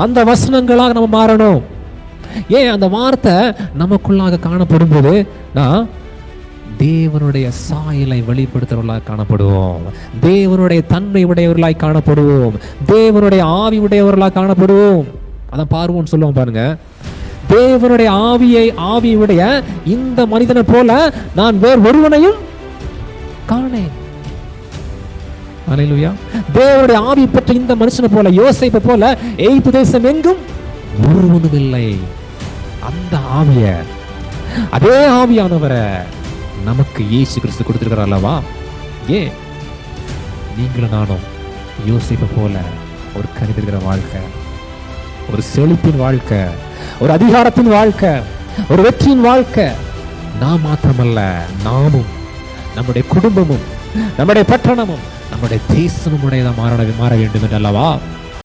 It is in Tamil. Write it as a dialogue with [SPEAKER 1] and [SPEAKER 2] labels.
[SPEAKER 1] அந்த வசனங்களாக நம்ம மாறணும். ஏன் அந்த வார்த்தை நமக்குள்ளாக காணப்படும் போது நான் தேவனுடைய சாயலை வெளிப்படுத்துறவர்களாக காணப்படுவோம், தேவனுடைய தன்மை உடையவர்களாய் காணப்படுவோம், தேவனுடைய ஆவி உடையவர்களாக காணப்படுவோம். அதான் பார்வோன்னு சொல்லுவோம் பாருங்க, தேவனுடைய ஆவியுடைய இந்த மனிதனை போல நான் வேறு ஒருவனையும் காணேன். அல்லேலூயா. தேவனுடைய ஆவி பெற்ற இந்த மனுஷனை போல, யோசேப்பை போல எகிப்து தேசம் எங்கும் ஒருவனும் இல்லை. அந்த ஆவிய, அதே ஆவியானவரை நமக்கு இயேசு கிறிஸ்து கொடுத்திருக்கிறார் அல்லவா? ஏன் நீங்களும் நானும் யோசேப்பை போல ஒரு கனிதிருக்கிற வாழ்க்கை, ஒரு செழிப்பின் வாழ்க்கை, ஒரு அதிகாரத்தின் வாழ்க்கை, ஒரு வெற்றியின் வாழ்க்கை நாம் மாத்திரமல்ல, நாமும் நம்முடைய குடும்பமும் நம்முடைய பட்டணமும் நம்முடைய தேசமும் உடையதாக மாற வேண்டும் என்று அல்லவா